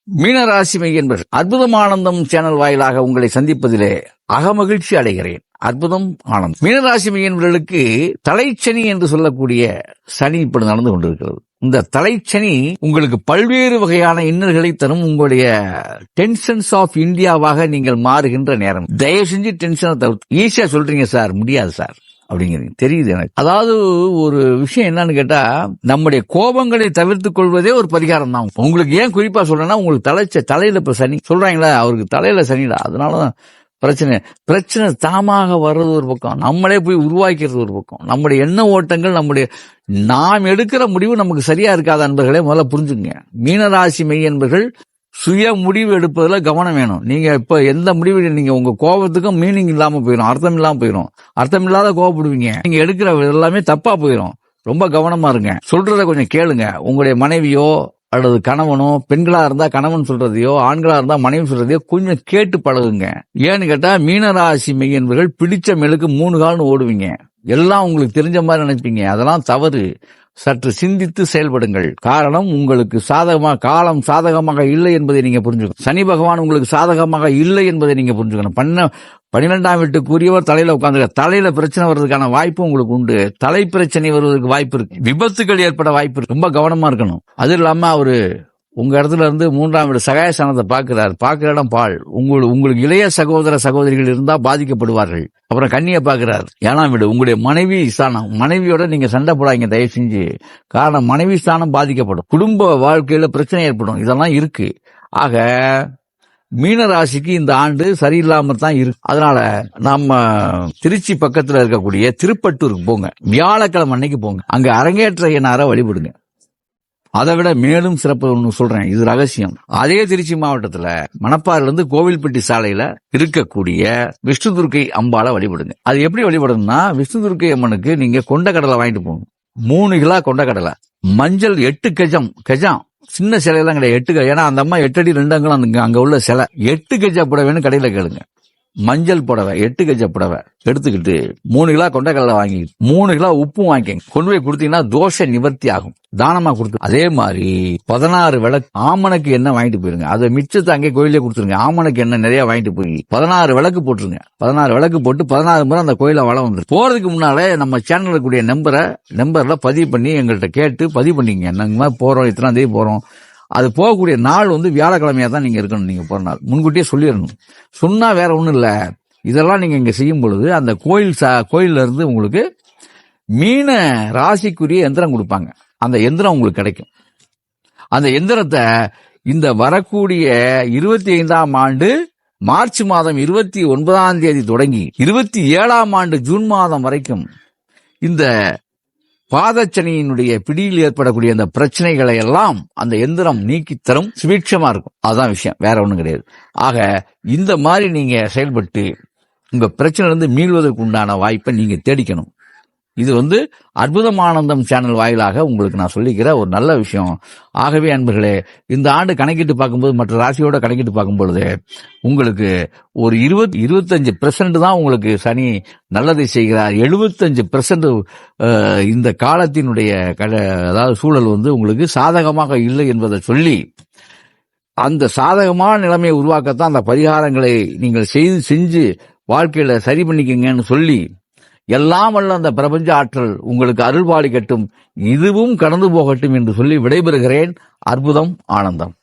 மீனராசி என்பர்கள் அற்புதம் ஆனந்தம் சேனல் வாயிலாக உங்களை சந்திப்பதிலே அகமகிழ்ச்சி அடைகிறேன். அற்புதம் ஆனந்தம். மீனராசி என்பவர்களுக்கு தலைச்சனி என்று சொல்லக்கூடிய சனி இப்படி நடந்து கொண்டிருக்கிறது. இந்த தலைச்சனி உங்களுக்கு பல்வேறு வகையான இன்னல்களை தரும். உங்களுடைய டென்ஷன்ஸ் ஆஃப் இந்தியாவாக நீங்கள் மாறுகின்ற நேரம். தயவு செஞ்சு டென்ஷனை தவிர்த்து ஈஸியா சொல்றீங்க சார், முடியாது சார் அப்படிங்கிறது தெரியுது எனக்கு. அதாவது ஒரு விஷயம் என்னன்னு கேட்டா, நம்முடைய கோபங்களை தவிர்த்துக் கொள்வதே ஒரு பரிகாரம் தான். உங்களுக்கு ஏன் குறிப்பா சொல்றேன்னா, உங்களுக்கு தலையில இப்ப சனி சொல்றாங்களா, அவருக்கு தலையில சனிடா, அதனாலதான் பிரச்சனை தாமாக வர்றது ஒரு பக்கம், நம்மளே போய் உருவாக்கிறது ஒரு பக்கம். நம்முடைய எண்ண ஓட்டங்கள், நாம் எடுக்கிற முடிவு நமக்கு சரியா இருக்காத அன்பர்களே முதல்ல புரிஞ்சுங்க. மீனராசி மெய் என்பர்கள் சுய முடிவு எடுப்பதுல கவனம் வேணும். நீங்க இப்ப எந்த முடிவு, நீங்க உங்க கோபத்துக்கும் மீனிங் இல்லாம போயிடும், அர்த்தம் இல்லாம போயிடும். அர்த்தம் இல்லாத கோபப்படுவீங்க, நீங்க எடுக்கிற எல்லாமே தப்பா போயிடும். ரொம்ப கவனமா இருங்க. சொல்றத கொஞ்சம் கேளுங்க. உங்களுடைய மனைவியோ அல்லது கணவனோ, பெண்களா இருந்தா கணவன் சொல்றதையோ, ஆண்களா இருந்தா மனைவி சொல்றதையோ கொஞ்சம் கேட்டு பழகுங்க. ஏன்னு கேட்டா, மீனராசி மெய் என்பவர்கள் பிடிச்ச மேலுக்கு 3 கால்னு ஓடுவீங்க. எல்லாம் உங்களுக்கு தெரிஞ்ச மாதிரி நினைப்பீங்க. அதெல்லாம் தவறு. சற்று சிந்தித்து செயல்படுங்கள். காரணம், உங்களுக்கு காலம் சாதகமாக இல்லை என்பதை நீங்க புரிஞ்சுக்கணும். சனி பகவான் உங்களுக்கு சாதகமாக இல்லை என்பதை நீங்க புரிஞ்சுக்கணும். 12ஆம் வீட்டுக்குரியவர் தலையில உட்கார்ந்து, தலையில பிரச்சனை வர்றதுக்கான வாய்ப்பு உங்களுக்கு உண்டு. தலை பிரச்சனை வருவதற்கு வாய்ப்பு இருக்கு. விபத்துகள் ஏற்பட வாய்ப்பு இருக்கு. ரொம்ப கவனமா இருக்கணும். அது இல்லாம அவரு உங்க இடத்துல இருந்து 3ஆம் வீடு சகாயஸ்தானத்தை பார்க்கிற இடம் பால். உங்களுக்கு இளைய சகோதர சகோதரிகள் இருந்தா பாதிக்கப்படுவார்கள். அப்புறம் கன்னியை பார்க்கிறார் 7ஆம் வீடு, உங்களுடைய மனைவி ஸ்தானம். மனைவியோட நீங்க சண்டை போடாதீங்க தயவு செஞ்சு. காரணம், மனைவி ஸ்தானம் பாதிக்கப்படும். குடும்ப வாழ்க்கையில பிரச்சனை ஏற்படும். இதெல்லாம் இருக்கு. ஆக மீனராசிக்கு இந்த ஆண்டு சரியில்லாம தான் இருக்கு. அதனால நம்ம திருச்சி பக்கத்துல இருக்கக்கூடிய திருப்பட்டூருக்கு போங்க. வியாழக்கிழமை அன்னைக்கு போங்க. அங்க அரங்கேற்ற எண்ணார வழிபடுங்க. அதை விட மேலும் சிறப்பு ஒன்று சொல்றேன், இது ரகசியம். அதே திருச்சி மாவட்டத்துல மணப்பாறையிலிருந்து கோவில்பட்டி சாலையில இருக்கக்கூடிய விஷ்ணு துர்க்கை அம்பாளை வழிபடுங்க. அது எப்படி வழிபடணும்னா, விஷ்ணு துர்க்கை அம்மனுக்கு நீங்க கொண்டக்கடலை வாங்கிட்டு போங்க. 3 கிலோ கொண்டக்கடலை, மஞ்சள் 8 கஜம். சின்ன சிலையெல்லாம் கிடையாது, 8 ஏன்னா அந்த அம்மா 8 அடி 2 அங்குலம் அங்க உள்ள சிலை. 8 கஜ புடவைன்னு கடையில கேளுங்க. மஞ்சள் புடவை 8 கஜ புடவை எடுத்துக்கிட்டு 3 கிலோ கொண்டக்கடலை வாங்கி 3 கிலோ உப்பும் வாங்கிங்க. கொண்டு போய் கொடுத்தீங்கன்னா தோஷ நிவர்த்தி ஆகும். தானமா கொடுத்து, அதே மாதிரி 16 விளக்கு, ஆமணக்கு எண்ணெய் வாங்கிட்டு போயிருங்க. அதை மிச்சத்தை அங்கே கோயிலே கொடுத்துருங்க. ஆமணக்கு எண்ணெய் நிறைய வாங்கிட்டு போய் 16 விளக்கு போட்டுருங்க. 16 விளக்கு போட்டு 16 முறை அந்த கோயில வளம் வந்து போறதுக்கு முன்னாலே நம்ம சேனல்ல கூடிய நம்பர்ல பதிவு பண்ணி எங்கள்கிட்ட கேட்டு பதிவு பண்ணிங்க. நாங்க போறோம், இத்தனாம் தேதி போறோம். அது போகக்கூடிய நாள் வியாழக்கிழமையா தான் நீங்க இருக்கணும். நீங்க போற நாள் முன்கூட்டியே சொல்லிடணும். சொன்னா வேற ஒண்ணும் இல்ல. இதெல்லாம் நீங்க இங்க செய்யும் பொழுது அந்த கோயில்ல இருந்து உங்களுக்கு மீன ராசிக்குரிய எந்திரம் கொடுப்பாங்க. அந்த எந்திரம் உங்களுக்கு கிடைக்கும். அந்த எந்திரத்தை இந்த வரக்கூடிய 25ஆம் ஆண்டு மார்ச் மாதம் 29ஆம் தேதி தொடங்கி 27ஆம் ஆண்டு ஜூன் மாதம் வரைக்கும் இந்த பாதச்சனியினுடைய பிடியில் ஏற்படக்கூடிய அந்த பிரச்சனைகளை எல்லாம் அந்த எந்திரம் நீக்கி தரும். சுபீட்சமா இருக்கும். அதுதான் விஷயம், வேற ஒண்ணும் கிடையாது. ஆக இந்த மாதிரி நீங்க செயல்பட்டு உங்க பிரச்சனை இருந்து மீள்வதற்கு உண்டான வாய்ப்பை நீங்க தேடிக்கணும். இது அற்புதம் ஆனந்தம் சேனல் வாயிலாக உங்களுக்கு நான் சொல்லிக்கிற ஒரு நல்ல விஷயம். ஆகவே அன்பர்களே, இந்த ஆண்டு கணக்கிட்டு பார்க்கும்போது, மற்ற ராசியோட கணக்கிட்டு பார்க்கும்பொழுது உங்களுக்கு ஒரு 25% தான் உங்களுக்கு சனி நல்லதை செய்கிறார். 75% இந்த காலத்தினுடைய அதாவது சூழல் உங்களுக்கு சாதகமாக இல்லை என்பதை சொல்லி, அந்த சாதகமான நிலைமையை உருவாக்கத்தான் அந்த பரிகாரங்களை நீங்கள் செஞ்சு வாழ்க்கையில சரி பண்ணிக்கங்கன்னு சொல்லி, எல்லாம் வல்ல அந்த பிரபஞ்ச ஆற்றல் உங்களுக்கு அருள்பாலிக்கட்டும், இதுவும் கடந்து போகட்டும் என்று சொல்லி விடைபெறுகிறேன். அற்புதம் ஆனந்தம்.